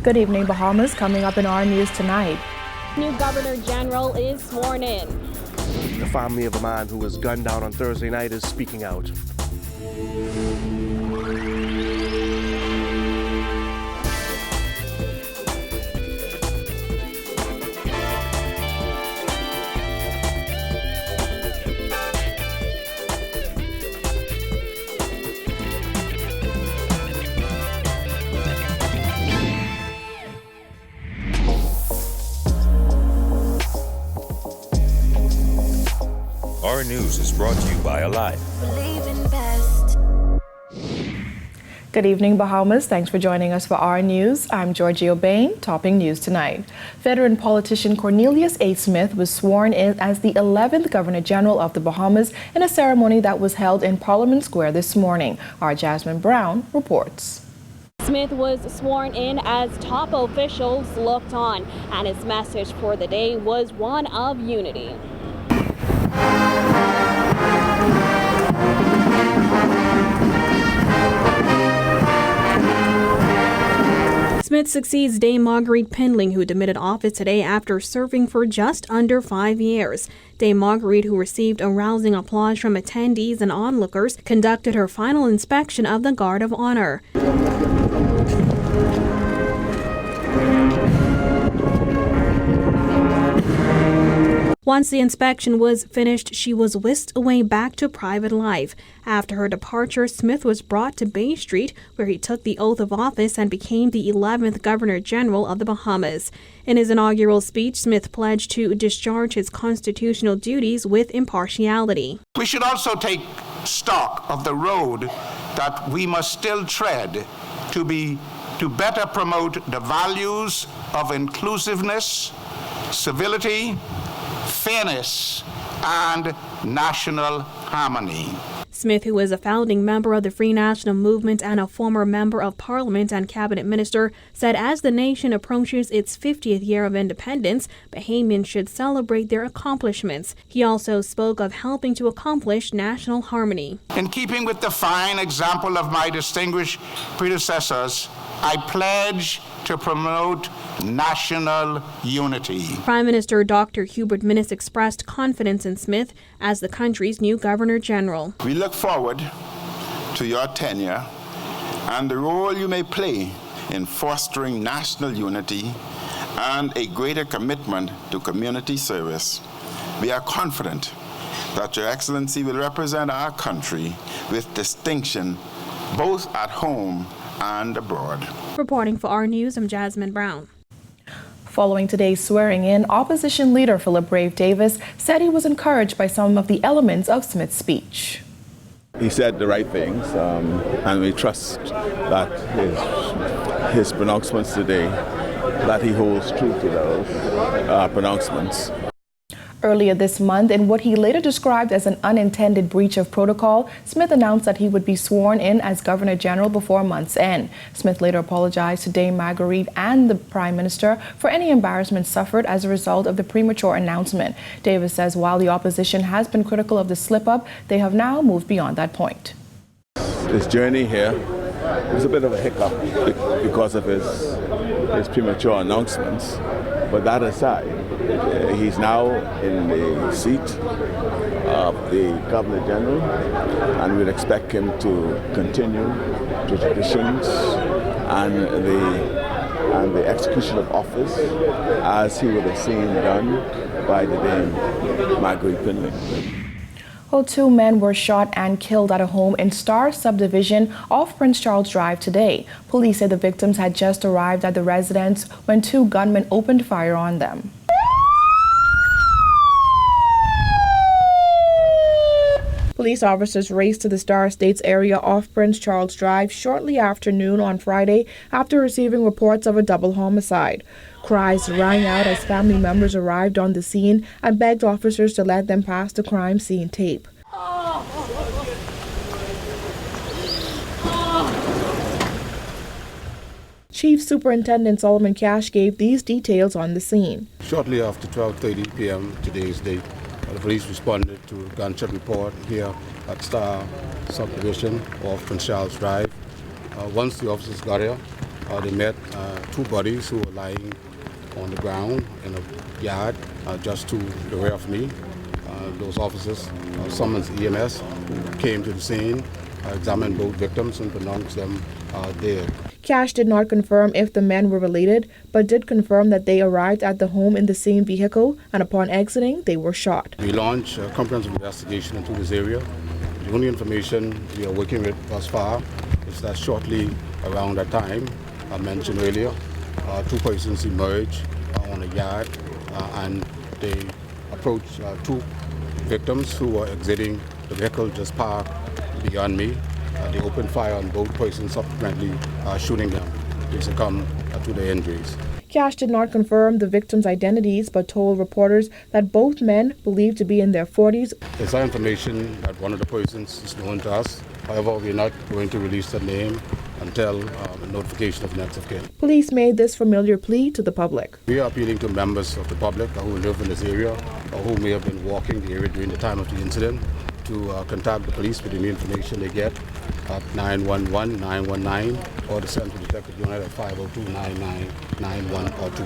Good evening, Bahamas. Coming up in our news tonight. New Governor General is sworn in. The family of a man who was gunned down on Thursday night is speaking out. Our news is brought to you by Alive. Good evening, Bahamas. Thanks for joining us for our news. I'm Giorgio Bain, topping news tonight. Veteran politician Cornelius A. Smith was sworn in as the 11th Governor General of the Bahamas in a ceremony that was held in Parliament Square this morning. Our Jasmine Brown reports. Smith was sworn in as top officials looked on, and his message for the day was one of unity. Smith succeeds Dame Marguerite Pendling, who demitted office today after serving for just under 5 years. Dame Marguerite, who received a rousing applause from attendees and onlookers, conducted her final inspection of the Guard of Honor. Once the inspection was finished, she was whisked away back to private life. After her departure, Smith was brought to Bay Street, where he took the oath of office and became the 11th Governor General of the Bahamas. In his inaugural speech, Smith pledged to discharge his constitutional duties with impartiality. We should also take stock of the road that we must still tread to better promote the values of inclusiveness, civility, fairness, and national harmony. Smith, who is a founding member of the Free National Movement and a former member of Parliament and cabinet minister, said as the nation approaches its 50th year of independence, Bahamians should celebrate their accomplishments. He also spoke of helping to accomplish national harmony. In keeping with the fine example of my distinguished predecessors, I pledge to promote national unity. Prime Minister Dr. Hubert Minnis expressed confidence in Smith as the country's new Governor General. We look forward to your tenure and the role you may play in fostering national unity and a greater commitment to community service. We are confident that Your Excellency will represent our country with distinction both at home and abroad. Reporting for our news, I'm Jasmine Brown. Following today's swearing in, opposition leader Philip Brave Davis said he was encouraged by some of the elements of Smith's speech. He said the right things, and we trust that his pronouncements today, that he holds true to those pronouncements. Earlier this month, in what he later described as an unintended breach of protocol, Smith announced that he would be sworn in as Governor General before month's end. Smith later apologized to Dame Marguerite and the Prime Minister for any embarrassment suffered as a result of the premature announcement. Davis says while the opposition has been critical of the slip-up, they have now moved beyond that point. His journey here was a bit of a hiccup because of his premature announcements, but that aside, he's now in the seat of the Governor General, and we'd expect him to continue the traditions and the execution of office as he would have seen done by the Dame Marguerite Pendling. Well, 2 men were shot and killed at a home in Star subdivision off Prince Charles Drive today. Police said the victims had just arrived at the residence when 2 gunmen opened fire on them. Police officers raced to the Star Estates area off Prince Charles Drive shortly after noon on Friday after receiving reports of a double homicide. Cries rang out as family members arrived on the scene and begged officers to let them pass the crime scene tape. Chief Superintendent Solomon Cash gave these details on the scene. Shortly after 12:30 p.m. today's date, the police responded to a gunshot report here at Star subdivision of Prince Charles Drive. Once the officers got here, they met two bodies who were lying on the ground in a yard just to the rear of me. Those officers summoned EMS, who came to the scene, examined both victims and pronounced them dead. Cash did not confirm if the men were related, but did confirm that they arrived at the home in the same vehicle, and upon exiting, they were shot. We launched a comprehensive investigation into this area. The only information we are working with thus far is that shortly around that time, I mentioned earlier, two persons emerged on a yard and they approached two victims who were exiting the vehicle just parked beyond me. They opened fire on both persons, subsequently shooting them. They succumbed to their injuries. Cash did not confirm the victims' identities, but told reporters that both men, believed to be in their 40s. There's some information that one of the persons is known to us. However, we're not going to release the name until notification of next of kin. Police made this familiar plea to the public. We are appealing to members of the public who live in this area or who may have been walking the area during the time of the incident to contact the police with any information they get at 911, 919, or the Central Detective Unit at 502-9991 or 2.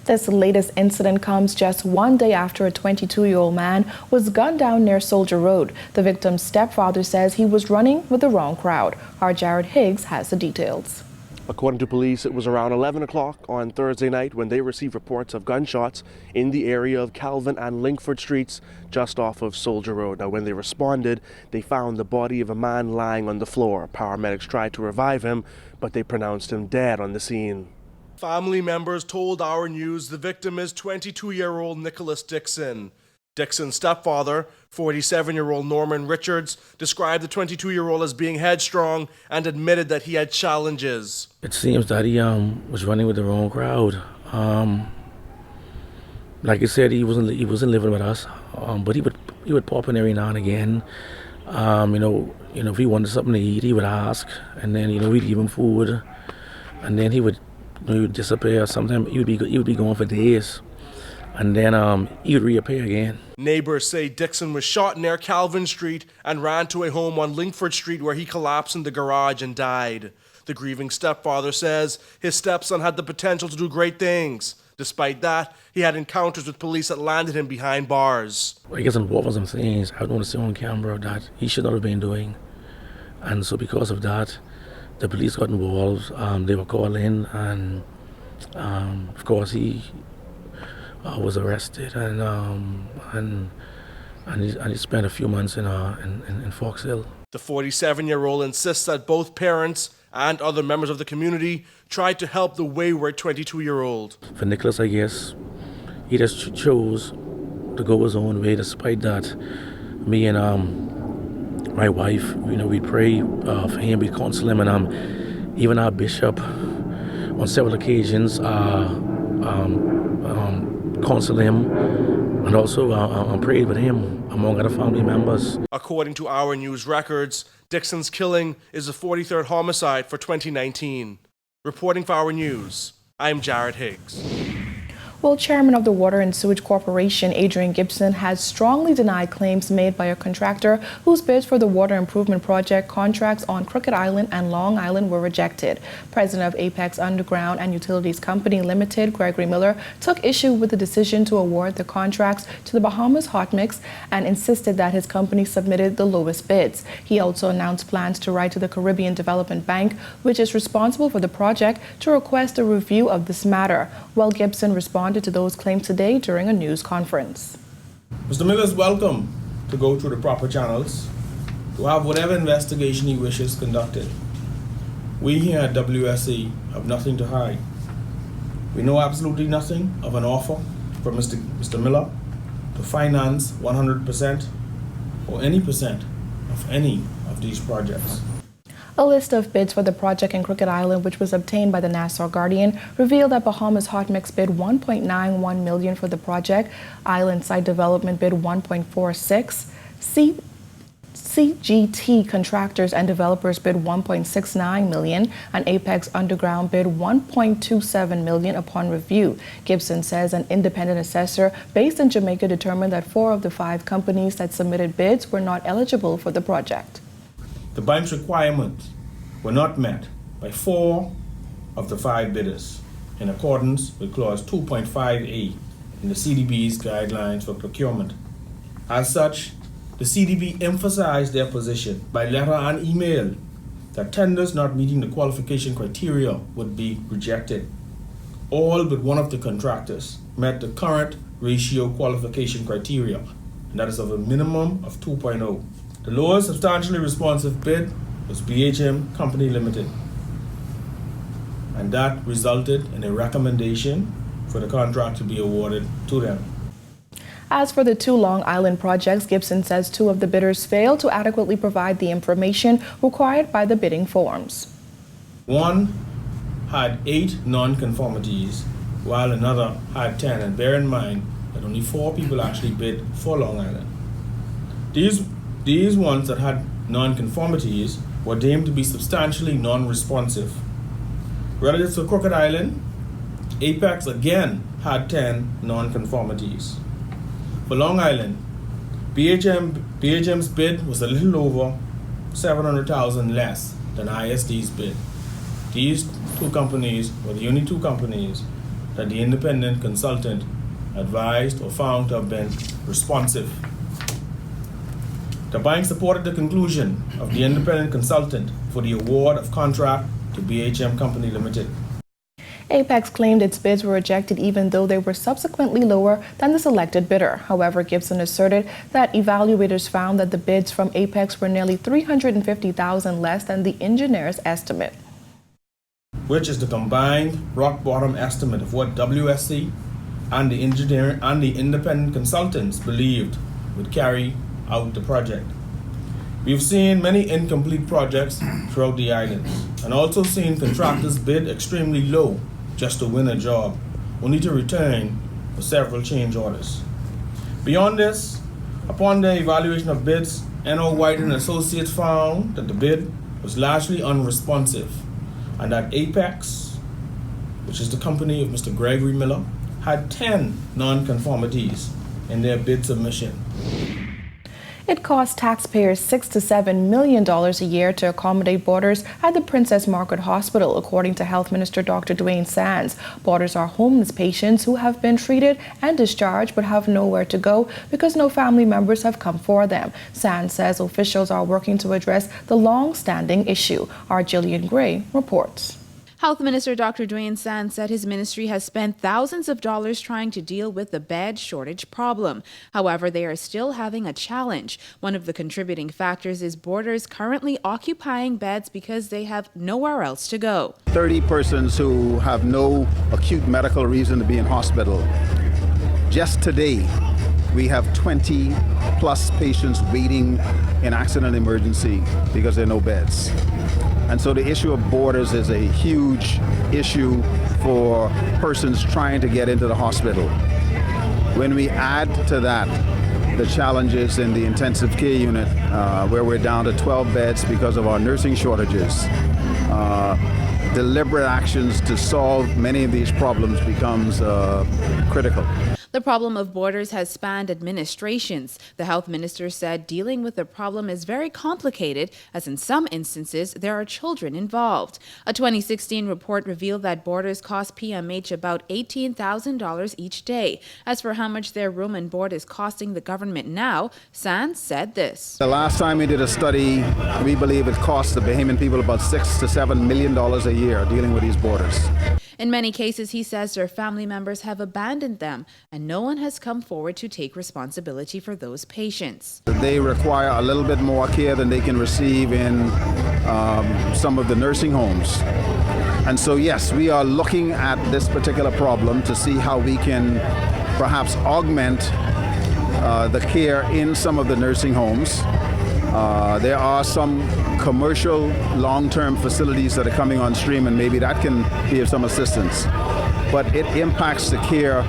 This latest incident comes just one day after a 22-year-old man was gunned down near Soldier Road. The victim's stepfather says he was running with the wrong crowd. Our Jared Higgs has the details. According to police, it was around 11 o'clock on Thursday night when they received reports of gunshots in the area of Calvin and Linkford Streets, just off of Soldier Road. Now, when they responded, they found the body of a man lying on the floor. Paramedics tried to revive him, but they pronounced him dead on the scene. Family members told Our News the victim is 22-year-old Nicholas Dixon. Dixon's stepfather, 47-year-old Norman Richards, described the 22-year-old as being headstrong and admitted that he had challenges. It seems that he was running with the wrong crowd. Like I said, he wasn't living with us, but he would pop in every now and again. If he wanted something to eat, he would ask, and then we'd give him food, and then he would disappear. Sometimes he would be gone for days. And then he would reappear again. Neighbors say Dixon was shot near Calvin Street and ran to a home on Linkford Street where he collapsed in the garage and died. The grieving stepfather says his stepson had the potential to do great things. Despite that, he had encounters with police that landed him behind bars. I guess involved with some things I don't want to say on camera that he should not have been doing. And so because of that, the police got involved. They were called in, and of course he was arrested, and he spent a few months in Fox Hill. The 47-year-old insists that both parents and other members of the community tried to help the wayward 22-year-old. For Nicholas, I guess, he just chose to go his own way. Despite that, me and my wife, we'd pray for him, we'd counsel him, and even our bishop on several occasions counsel him and also prayed with him among other family members. According to Our News records, Dixon's killing is the 43rd homicide for 2019. Reporting for Our News, I'm Jared Higgs. Well, Chairman of the Water and Sewage Corporation, Adrian Gibson, has strongly denied claims made by a contractor whose bids for the water improvement project contracts on Crooked Island and Long Island were rejected. President of Apex Underground and Utilities Company Limited, Gregory Miller, took issue with the decision to award the contracts to the Bahamas Hot Mix and insisted that his company submitted the lowest bids. He also announced plans to write to the Caribbean Development Bank, which is responsible for the project, to request a review of this matter. While Gibson responded to those claims today during a news conference. Mr. Miller is welcome to go through the proper channels to have whatever investigation he wishes conducted. We here at WSE have nothing to hide. We know absolutely nothing of an offer from Mr. Miller to finance 100% or any percent of any of these projects. A list of bids for the project in Crooked Island, which was obtained by the Nassau Guardian, revealed that Bahamas Hot Mix bid $1.91 million for the project, Island Site Development bid $1.46, CGT Contractors and Developers bid $1.69 million, and Apex Underground bid $1.27 million upon review. Gibson says an independent assessor based in Jamaica determined that 4 of the 5 companies that submitted bids were not eligible for the project. The bank's requirements were not met by 4 of the 5 bidders, in accordance with Clause 2.5A in the CDB's guidelines for procurement. As such, the CDB emphasized their position by letter and email that tenders not meeting the qualification criteria would be rejected. All but one of the contractors met the current ratio qualification criteria, and that is of a minimum of 2.0. The lowest substantially responsive bid was BHM Company Limited, and that resulted in a recommendation for the contract to be awarded to them. As for the 2 Long Island projects, Gibson says 2 of the bidders failed to adequately provide the information required by the bidding forms. One had 8 non-conformities, while another had 10, and bear in mind that only 4 people actually bid for Long Island. These ones that had non-conformities were deemed to be substantially non-responsive. Relative to Crooked Island, Apex again had 10 non-conformities. For Long Island, BHM's bid was a little over $700,000 less than ISD's bid. These 2 companies were the only 2 companies that the independent consultant advised or found to have been responsive. The bank supported the conclusion of the independent consultant for the award of contract to BHM Company Limited. Apex claimed its bids were rejected even though they were subsequently lower than the selected bidder. However, Gibson asserted that evaluators found that the bids from Apex were nearly $350,000 less than the engineer's estimate, which is the combined rock-bottom estimate of what WSC and the engineer and the independent consultants believed would carry out the project. We've seen many incomplete projects throughout the islands, and also seen contractors bid extremely low just to win a job, only to return for several change orders. Beyond this, upon the evaluation of bids, N.O. White and Associates found that the bid was largely unresponsive, and that Apex, which is the company of Mr. Gregory Miller, had 10 non-conformities in their bid submission. It costs taxpayers $6 to $7 million a year to accommodate boarders at the Princess Margaret Hospital, according to Health Minister Dr. Dwayne Sands. Boarders are homeless patients who have been treated and discharged but have nowhere to go because no family members have come for them. Sands says officials are working to address the long-standing issue. Our Jillian Gray reports. Health Minister Dr. Dwayne Sands said his ministry has spent thousands of dollars trying to deal with the bed shortage problem. However, they are still having a challenge. One of the contributing factors is boarders currently occupying beds because they have nowhere else to go. 30 persons who have no acute medical reason to be in hospital. Just today, we have 20 plus patients waiting in accident emergency because there are no beds. And so the issue of boarders is a huge issue for persons trying to get into the hospital. When we add to that the challenges in the intensive care unit, where we're down to 12 beds because of our nursing shortages, deliberate actions to solve many of these problems becomes critical. The problem of boarders has spanned administrations. The health minister said dealing with the problem is very complicated, as in some instances there are children involved. A 2016 report revealed that boarders cost PMH about $18,000 each day. As for how much their room and board is costing the government now, Sands said this. The last time we did a study, we believe it costs the Bahamian people about $6 to $7 million a year dealing with these boarders. In many cases, he says their family members have abandoned them, and no one has come forward to take responsibility for those patients. They require a little bit more care than they can receive in some of the nursing homes. And so, yes, we are looking at this particular problem to see how we can perhaps augment the care in some of the nursing homes. There are some commercial long-term facilities that are coming on stream, and maybe that can be of some assistance. But it impacts the care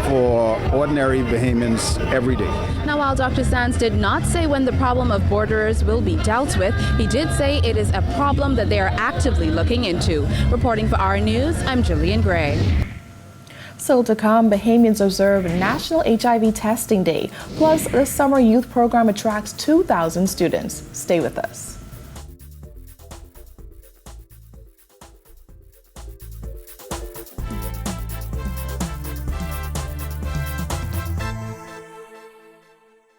for ordinary Bahamians every day. Now, while Dr. Sands did not say when the problem of boarders will be dealt with, he did say it is a problem that they are actively looking into. Reporting for our news, I'm Jillian Gray. Still to come, Bahamians observe National HIV Testing Day. Plus, the summer youth program attracts 2,000 students. Stay with us.